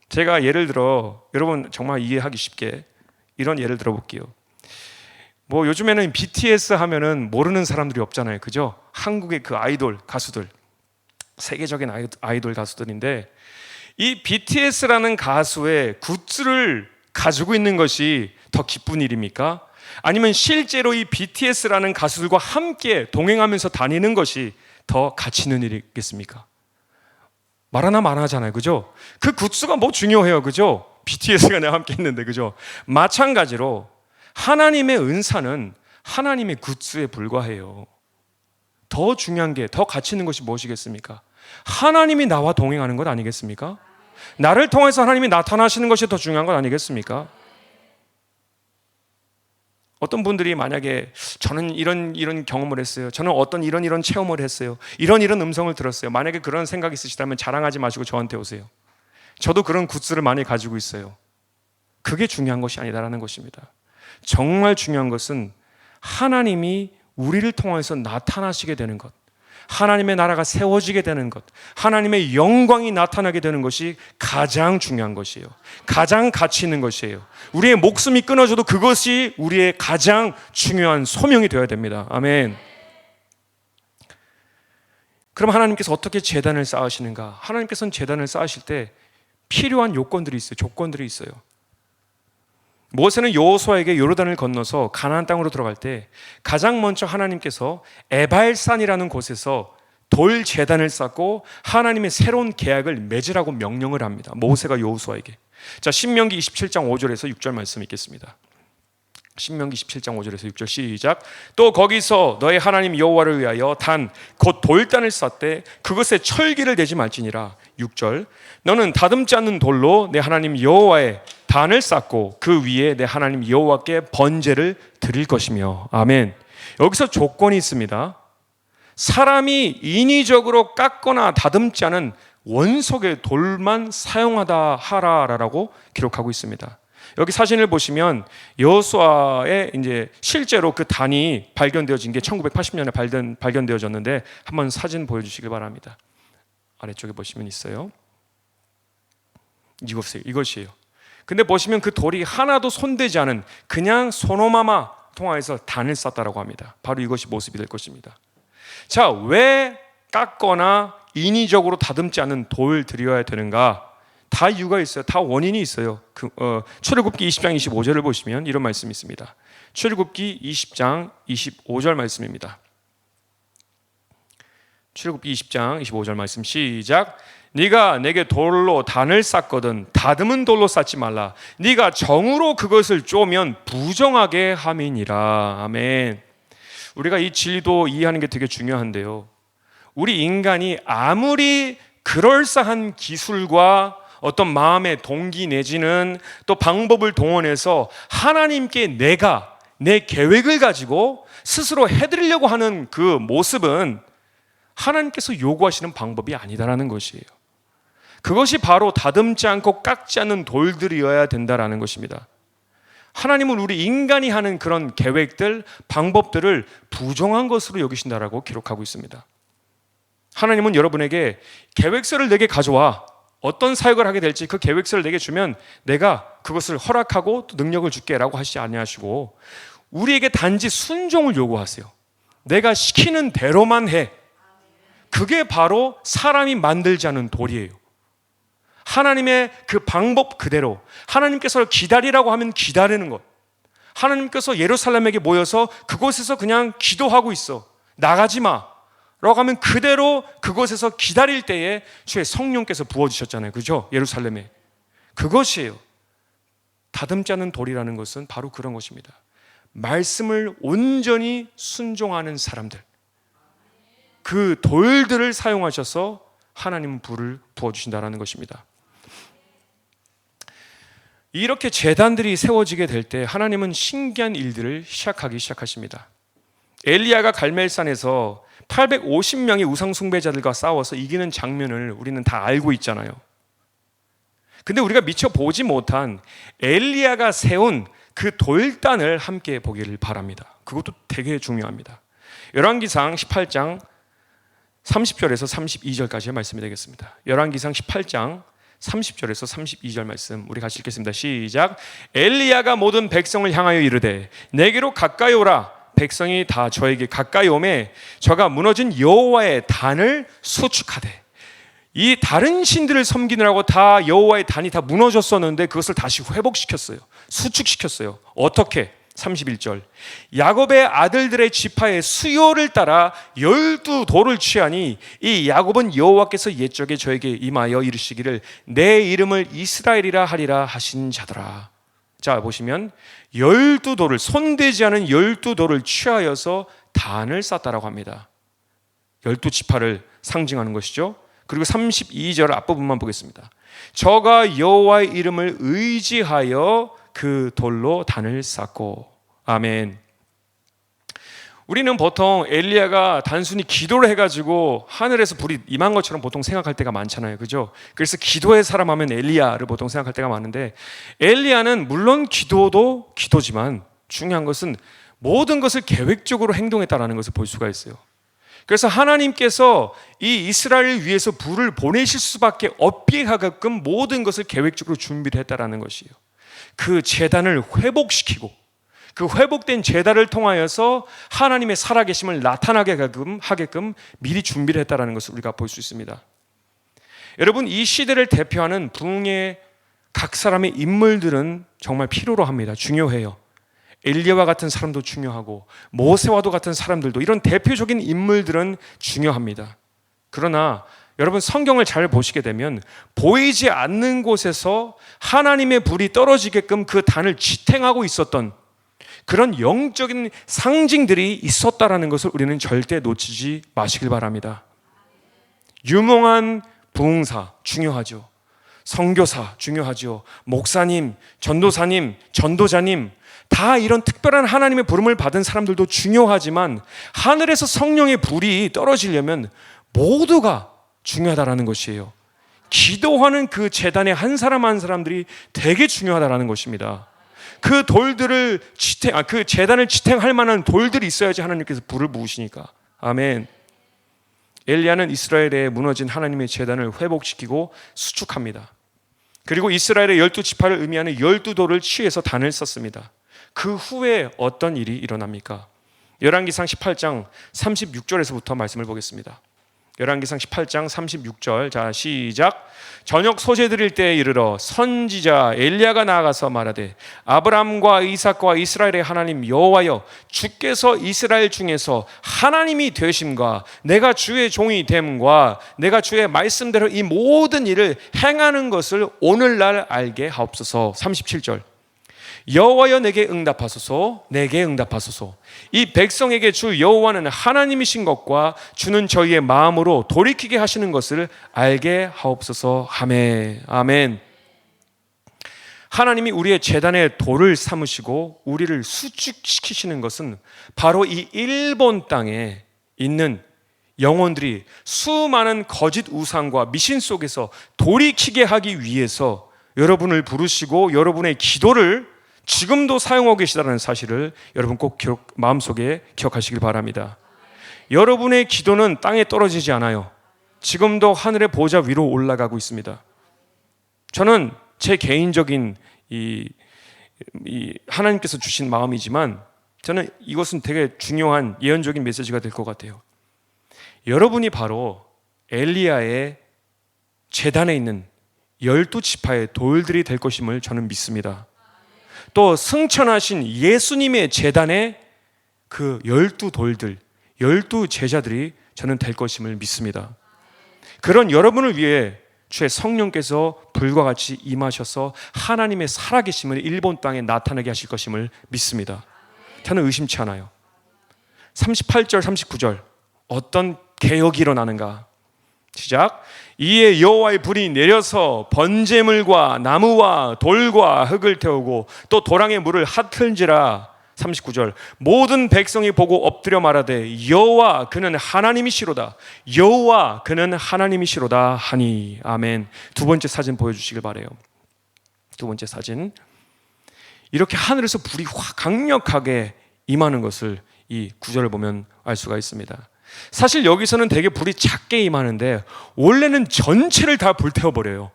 제가 예를 들어, 여러분 정말 이해하기 쉽게 이런 예를 들어볼게요. 뭐 요즘에는 BTS 하면은 모르는 사람들이 없잖아요. 그죠? 한국의 그 아이돌 가수들, 세계적인 아이돌 가수들인데, 이 BTS라는 가수의 굿즈를 가지고 있는 것이 더 기쁜 일입니까? 아니면 실제로 이 BTS라는 가수들과 함께 동행하면서 다니는 것이 더 가치 있는 일이겠습니까? 말 하나 많아잖아요. 그죠? 그 굿즈가 뭐 중요해요. 그죠? BTS가 내가 함께 있는데, 그죠? 마찬가지로 하나님의 은사는 하나님의 굿즈에 불과해요. 더 중요한 게, 더 가치 있는 것이 무엇이겠습니까? 하나님이 나와 동행하는 것 아니겠습니까? 나를 통해서 하나님이 나타나시는 것이 더 중요한 것 아니겠습니까? 어떤 분들이 만약에 저는 이런 경험을 했어요. 저는 어떤 이런 체험을 했어요. 이런 음성을 들었어요. 만약에 그런 생각이 있으시다면 자랑하지 마시고 저한테 오세요. 저도 그런 굿즈를 많이 가지고 있어요. 그게 중요한 것이 아니다라는 것입니다. 정말 중요한 것은 하나님이 우리를 통해서 나타나시게 되는 것, 하나님의 나라가 세워지게 되는 것, 하나님의 영광이 나타나게 되는 것이 가장 중요한 것이에요. 가장 가치 있는 것이에요. 우리의 목숨이 끊어져도 그것이 우리의 가장 중요한 소명이 되어야 됩니다. 아멘. 그럼 하나님께서 어떻게 제단을 쌓으시는가? 하나님께서는 제단을 쌓으실 때 필요한 요건들이 있어요. 조건들이 있어요. 모세는 여호수아에게 요르단을 건너서 가나안 땅으로 들어갈 때 가장 먼저 하나님께서 에발산이라는 곳에서 돌 제단을 쌓고 하나님의 새로운 계약을 맺으라고 명령을 합니다. 모세가 여호수아에게. 자, 신명기 27장 5절에서 6절 말씀 읽겠습니다. 신명기 17장 5절에서 6절 시작. 또 거기서 너의 하나님 여호와를 위하여 단 곧 돌단을 쌓되 그것에 철기를 대지 말지니라. 6절. 너는 다듬지 않는 돌로 내 하나님 여호와의 단을 쌓고 그 위에 내 하나님 여호와께 번제를 드릴 것이며. 아멘. 여기서 조건이 있습니다. 사람이 인위적으로 깎거나 다듬지 않은 원석의 돌만 사용하다 하라라고 기록하고 있습니다. 여기 사진을 보시면 여호수아의 이제 실제로 그 단이 발견되어진 게 1980년에 발견되어졌는데 한번 사진 보여주시길 바랍니다. 아래쪽에 보시면 있어요. 이것이에요. 근데 보시면 그 돌이 하나도 손대지 않은 그냥 소노마마 통화해서 단을 쌓다라고 합니다. 바로 이것이 모습이 될 것입니다. 자, 왜 깎거나 인위적으로 다듬지 않은 돌을 드려야 되는가? 다 이유가 있어요. 다 원인이 있어요. 출애굽기 20장 25절을 보시면 이런 말씀이 있습니다. 출애굽기 20장 25절 말씀입니다. 출애굽기 20장 25절 말씀 시작. 네가 내게 돌로 단을 쌓거든 다듬은 돌로 쌓지 말라. 네가 정으로 그것을 쪼면 부정하게 함이니라. 아멘. 우리가 이 진리도 이해하는 게 되게 중요한데요. 우리 인간이 아무리 그럴싸한 기술과 어떤 마음의 동기 내지는 또 방법을 동원해서 하나님께 내 계획을 가지고 스스로 해드리려고 하는 그 모습은 하나님께서 요구하시는 방법이 아니다라는 것이에요. 그것이 바로 다듬지 않고 깎지 않는 돌들이어야 된다라는 것입니다. 하나님은 우리 인간이 하는 그런 계획들, 방법들을 부정한 것으로 여기신다라고 기록하고 있습니다. 하나님은 여러분에게 계획서를 내게 가져와 어떤 사역을 하게 될지 그 계획서를 내게 주면 내가 그것을 허락하고 또 능력을 줄게라고 하시지 아니하시고 우리에게 단지 순종을 요구하세요. 내가 시키는 대로만 해. 그게 바로 사람이 만들지 않은 돌이에요. 하나님의 그 방법 그대로 하나님께서 기다리라고 하면 기다리는 것. 하나님께서 예루살렘에게 모여서 그곳에서 그냥 기도하고 있어. 나가지 마 라고 하면 그대로 그곳에서 기다릴 때에 주의 성령께서 부어주셨잖아요. 그죠? 예루살렘에. 그것이에요. 다듬지 않는 돌이라는 것은 바로 그런 것입니다. 말씀을 온전히 순종하는 사람들, 그 돌들을 사용하셔서 하나님은 불을 부어주신다는 것입니다. 이렇게 제단들이 세워지게 될 때 하나님은 신기한 일들을 시작하십니다. 엘리야가 갈멜산에서 850명의 우상 숭배자들과 싸워서 이기는 장면을 우리는 다 알고 있잖아요. 근데 우리가 미처 보지 못한 엘리야가 세운 그 돌단을 함께 보기를 바랍니다. 그것도 되게 중요합니다. 열왕기상 18장 30절에서 32절까지의 말씀이 되겠습니다. 열왕기상 18장 30절에서 32절 말씀 우리 같이 읽겠습니다. 시작. 엘리야가 모든 백성을 향하여 이르되 내게로 가까이 오라. 백성이 다 저에게 가까이 오매 저가 무너진 여호와의 단을 수축하되. 이 다른 신들을 섬기느라고 다 여호와의 단이 다 무너졌었는데 그것을 다시 회복시켰어요. 수축시켰어요. 어떻게? 31절. 야곱의 아들들의 지파의 수요를 따라 12돌을 취하니 이 야곱은 여호와께서 옛적에 저에게 임하여 이르시기를 내 이름을 이스라엘이라 하리라 하신 자더라. 자 보시면 12돌을 손대지 않은 12돌을 취하여서 단을 쌓다라고 합니다. 12지파를 상징하는 것이죠. 그리고 32절 앞부분만 보겠습니다. 저가 여호와의 이름을 의지하여 그 돌로 단을 쌓고. 아멘. 우리는 보통 엘리야가 단순히 기도를 해가지고 하늘에서 불이 임한 것처럼 보통 생각할 때가 많잖아요. 그죠? 그래서 기도의 사람 하면 엘리야를 보통 생각할 때가 많은데 엘리야는 물론 기도도 기도지만 중요한 것은 모든 것을 계획적으로 행동했다는 것을 볼 수가 있어요. 그래서 하나님께서 이 이스라엘을 위해서 불을 보내실 수밖에 없게 하게끔 모든 것을 계획적으로 준비를 했다는 것이에요. 그 제단을 회복시키고 그 회복된 제단을 통하여서 하나님의 살아계심을 나타나게 하게끔 미리 준비를 했다는 것을 우리가 볼 수 있습니다. 여러분 이 시대를 대표하는 부흥의 각 사람의 인물들은 정말 필요로 합니다. 중요해요. 엘리야와 같은 사람도 중요하고 모세와도 같은 사람들도, 이런 대표적인 인물들은 중요합니다. 그러나 여러분, 성경을 잘 보시게 되면 보이지 않는 곳에서 하나님의 불이 떨어지게끔 그 단을 지탱하고 있었던 그런 영적인 상징들이 있었다라는 것을 우리는 절대 놓치지 마시길 바랍니다. 유명한 부흥사 중요하죠. 선교사 중요하죠. 목사님, 전도사님, 전도자님, 다 이런 특별한 하나님의 부름을 받은 사람들도 중요하지만 하늘에서 성령의 불이 떨어지려면 모두가 중요하다라는 것이에요. 기도하는 그 제단의 한 사람 한 사람들이 되게 중요하다라는 것입니다. 그 돌들을 그 제단을 지탱할 만한 돌들이 있어야지 하나님께서 불을 부으시니까. 아멘. 엘리야는 이스라엘에 무너진 하나님의 제단을 회복시키고 수축합니다. 그리고 이스라엘의 12지파를 의미하는 12돌을 취해서 단을 썼습니다. 그 후에 어떤 일이 일어납니까? 열왕기상 18장 36절에서부터 말씀을 보겠습니다. 열왕기상 18장 36절, 자 시작. 저녁 소재 드릴 때에 이르러 선지자 엘리야가 나아가서 말하되 아브람과 이삭과 이스라엘의 하나님 여호와여, 주께서 이스라엘 중에서 하나님이 되심과 내가 주의 종이 됨과 내가 주의 말씀대로 이 모든 일을 행하는 것을 오늘날 알게 하옵소서. 37절. 여호와여 내게 응답하소서, 내게 응답하소서. 이 백성에게 주 여호와는 하나님이신 것과 주는 저희의 마음으로 돌이키게 하시는 것을 알게 하옵소서. 아멘. 아멘. 하나님이 우리의 제단의 돌을 삼으시고 우리를 수축시키시는 것은 바로 이 일본 땅에 있는 영혼들이 수많은 거짓 우상과 미신 속에서 돌이키게 하기 위해서 여러분을 부르시고 여러분의 기도를 지금도 사용하고 계시다는 사실을 여러분 꼭 마음속에 기억하시길 바랍니다. 여러분의 기도는 땅에 떨어지지 않아요. 지금도 하늘의 보좌 위로 올라가고 있습니다. 저는 제 개인적인 이 하나님께서 주신 마음이지만 저는 이것은 되게 중요한 예언적인 메시지가 될 것 같아요. 여러분이 바로 엘리야의 제단에 있는 12지파의 돌들이 될 것임을 저는 믿습니다. 또 승천하신 예수님의 제단에 그 12돌들, 12제자들이 저는 될 것임을 믿습니다. 그런 여러분을 위해 주의 성령께서 불과 같이 임하셔서 하나님의 살아계심을 일본 땅에 나타나게 하실 것임을 믿습니다. 저는 의심치 않아요. 38절, 39절 어떤 개혁이 일어나는가? 시작. 이에 여호와의 불이 내려서 번제물과 나무와 돌과 흙을 태우고 또 도랑의 물을 핫틀지라. 39절. 모든 백성이 보고 엎드려 말하되 여호와 그는 하나님이시로다, 여호와 그는 하나님이시로다 하니. 아멘. 두 번째 사진 보여주시길 바라요. 두 번째 사진. 이렇게 하늘에서 불이 확 강력하게 임하는 것을 이 구절을 보면 알 수가 있습니다. 사실 여기서는 되게 불이 작게 임하는데 원래는 전체를 다 불태워버려요.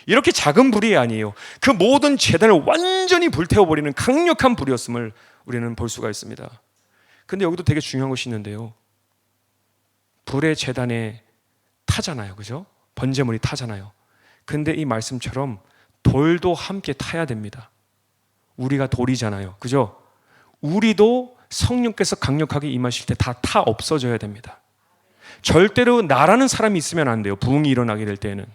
이렇게 작은 불이 아니에요. 그 모든 제단을 완전히 불태워버리는 강력한 불이었음을 우리는 볼 수가 있습니다. 근데 여기도 되게 중요한 것이 있는데요, 불의 제단에 타잖아요, 그죠? 번제물이 타잖아요. 근데 이 말씀처럼 돌도 함께 타야 됩니다. 우리가 돌이잖아요, 그죠? 우리도 성령께서 강력하게 임하실 때 다 타 없어져야 됩니다. 절대로 나라는 사람이 있으면 안 돼요. 부흥이 일어나게 될 때는.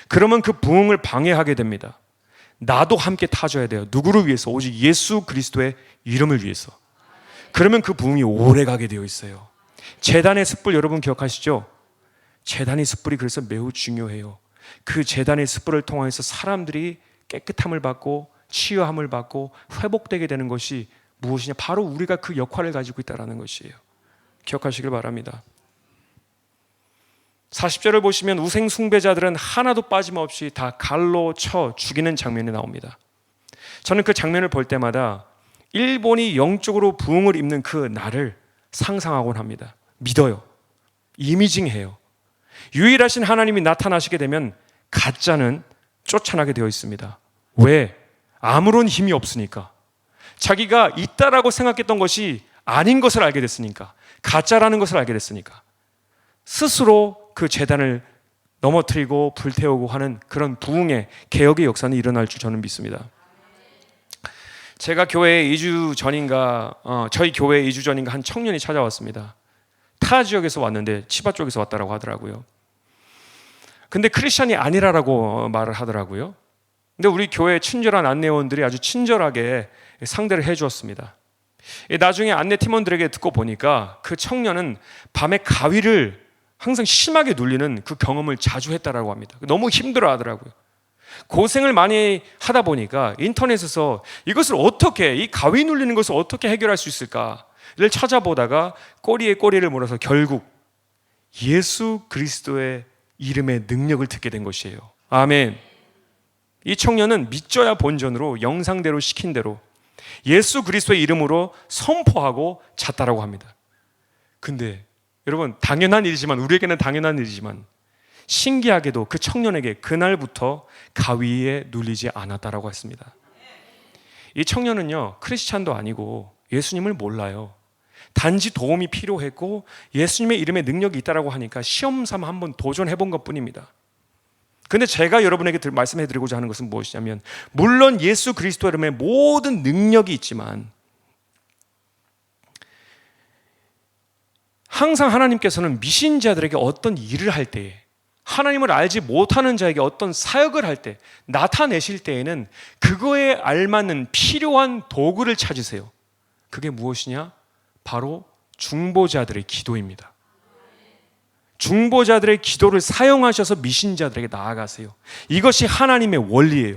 그러면 그 부흥을 방해하게 됩니다. 나도 함께 타줘야 돼요. 누구를 위해서? 오직 예수 그리스도의 이름을 위해서. 그러면 그 부흥이 오래 가게 되어 있어요. 제단의 숯불 여러분 기억하시죠? 제단의 숯불이 그래서 매우 중요해요. 그 제단의 숯불을 통해서 사람들이 깨끗함을 받고 치유함을 받고 회복되게 되는 것이 무엇이냐? 바로 우리가 그 역할을 가지고 있다는 것이에요. 기억하시길 바랍니다. 40절을 보시면 우생 숭배자들은 하나도 빠짐없이 다 갈로 쳐 죽이는 장면이 나옵니다. 저는 그 장면을 볼 때마다 일본이 영적으로 부흥을 입는 그 날을 상상하곤 합니다. 믿어요. 이미징해요. 유일하신 하나님이 나타나시게 되면 가짜는 쫓아나게 되어 있습니다. 왜? 아무런 힘이 없으니까. 자기가 있다라고 생각했던 것이 아닌 것을 알게 됐으니까, 가짜라는 것을 알게 됐으니까 스스로 그 제단을 넘어뜨리고 불태우고 하는 그런 부흥의 개혁의 역사는 일어날 줄 저는 믿습니다. 제가 교회에 2주 전인가 저희 교회에 2주 전인가 한 청년이 찾아왔습니다. 타 지역에서 왔는데 치바 쪽에서 왔다라고 하더라고요. 근데 크리스찬이 아니라고 말을 하더라고요. 근데 우리 교회 친절한 안내원들이 아주 친절하게 상대를 해주었습니다. 나중에 안내 팀원들에게 듣고 보니까 그 청년은 밤에 가위를 항상 심하게 눌리는 그 경험을 자주 했다라고 합니다. 너무 힘들어 하더라고요. 고생을 많이 하다 보니까 인터넷에서 이것을 어떻게, 이 가위 눌리는 것을 어떻게 해결할 수 있을까를 찾아보다가 꼬리에 꼬리를 물어서 결국 예수 그리스도의 이름의 능력을 듣게 된 것이에요. 아멘. 이 청년은 믿져야 본전으로 영상대로 시킨 대로 예수 그리스도의 이름으로 선포하고 잤다라고 합니다. 근데 여러분, 당연한 일이지만, 우리에게는 당연한 일이지만 신기하게도 그 청년에게 그날부터 가위에 눌리지 않았다라고 했습니다. 이 청년은요, 크리스찬도 아니고 예수님을 몰라요. 단지 도움이 필요했고 예수님의 이름에 능력이 있다라고 하니까 시험삼아 한번 도전해 본 것뿐입니다. 근데 제가 여러분에게 말씀해 드리고자 하는 것은 무엇이냐면, 물론 예수 그리스도 이름에 모든 능력이 있지만 항상 하나님께서는 미신자들에게 어떤 일을 할 때에, 하나님을 알지 못하는 자에게 어떤 사역을 할 때, 나타내실 때에는 그거에 알맞는 필요한 도구를 찾으세요. 그게 무엇이냐? 바로 중보자들의 기도입니다. 중보자들의 기도를 사용하셔서 미신자들에게 나아가세요. 이것이 하나님의 원리예요.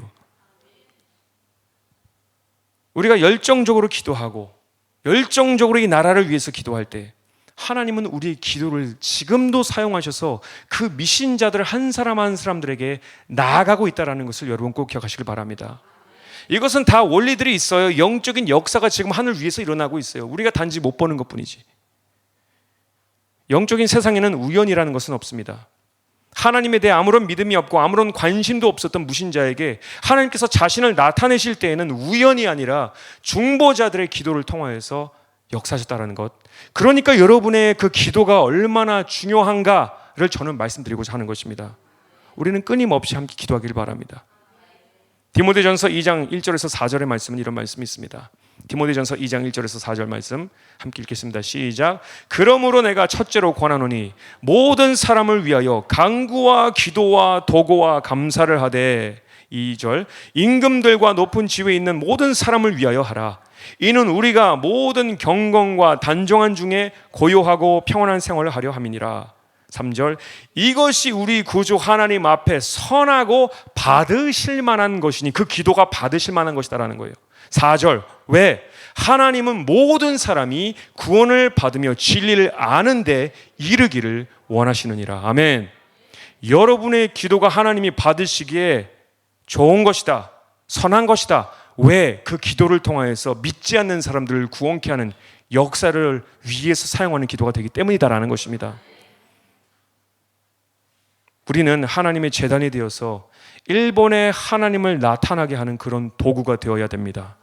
우리가 열정적으로 기도하고 열정적으로 이 나라를 위해서 기도할 때 하나님은 우리의 기도를 지금도 사용하셔서 그 미신자들 한 사람 한 사람들에게 나아가고 있다는 것을 여러분 꼭 기억하시길 바랍니다. 이것은 다 원리들이 있어요. 영적인 역사가 지금 하늘 위에서 일어나고 있어요. 우리가 단지 못 보는 것뿐이지. 영적인 세상에는 우연이라는 것은 없습니다. 하나님에 대해 아무런 믿음이 없고 아무런 관심도 없었던 무신자에게 하나님께서 자신을 나타내실 때에는 우연이 아니라 중보자들의 기도를 통하여서 역사하셨다는 것. 그러니까 여러분의 그 기도가 얼마나 중요한가를 저는 말씀드리고자 하는 것입니다. 우리는 끊임없이 함께 기도하길 바랍니다. 디모데전서 2장 1절에서 4절의 말씀은 이런 말씀이 있습니다. 디모데전서 2장 1절에서 4절 말씀 함께 읽겠습니다. 시작. 그러므로 내가 첫째로 권하노니 모든 사람을 위하여 간구와 기도와 도고와 감사를 하되, 2절, 임금들과 높은 지위에 있는 모든 사람을 위하여 하라. 이는 우리가 모든 경건과 단정한 중에 고요하고 평안한 생활을 하려 함이니라. 3절, 이것이 우리 구주 하나님 앞에 선하고 받으실 만한 것이니, 그 기도가 받으실 만한 것이다라는 거예요. 4절, 왜? 하나님은 모든 사람이 구원을 받으며 진리를 아는 데 이르기를 원하시느니라. 아멘. 여러분의 기도가 하나님이 받으시기에 좋은 것이다, 선한 것이다. 왜? 그 기도를 통하여서 믿지 않는 사람들을 구원케 하는 역사를 위해서 사용하는 기도가 되기 때문이다라는 것입니다. 우리는 하나님의 제단이 되어서 일본에 하나님을 나타나게 하는 그런 도구가 되어야 됩니다.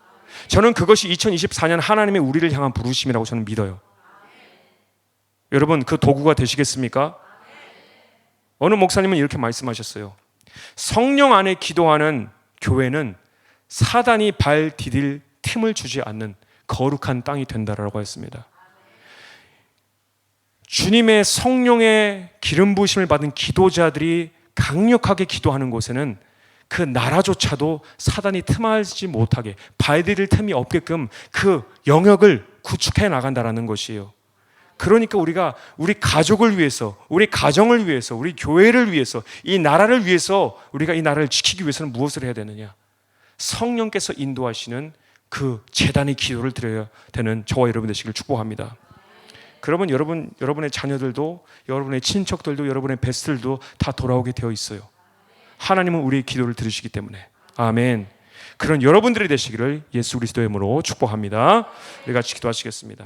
저는 그것이 2024년 하나님의 우리를 향한 부르심이라고 저는 믿어요. 여러분, 그 도구가 되시겠습니까? 어느 목사님은 이렇게 말씀하셨어요. 성령 안에 기도하는 교회는 사단이 발 디딜 틈을 주지 않는 거룩한 땅이 된다라고 했습니다. 주님의 성령의 기름 부으심을 받은 기도자들이 강력하게 기도하는 곳에는 그 나라조차도 사단이 틈하지 못하게, 발디딜 틈이 없게끔 그 영역을 구축해 나간다라는 것이에요. 그러니까 우리가 우리 가족을 위해서, 우리 가정을 위해서, 우리 교회를 위해서, 이 나라를 위해서, 우리가 이 나라를 지키기 위해서는 무엇을 해야 되느냐? 성령께서 인도하시는 그 제단의 기도를 드려야 되는 저와 여러분 되시길 축복합니다. 그러면 여러분의 자녀들도, 여러분의 친척들도, 여러분의 베스트들도 다 돌아오게 되어 있어요. 하나님은 우리의 기도를 들으시기 때문에. 아멘. 그런 여러분들이 되시기를 예수 그리스도의 이름으로 축복합니다. 우리 같이 기도하시겠습니다.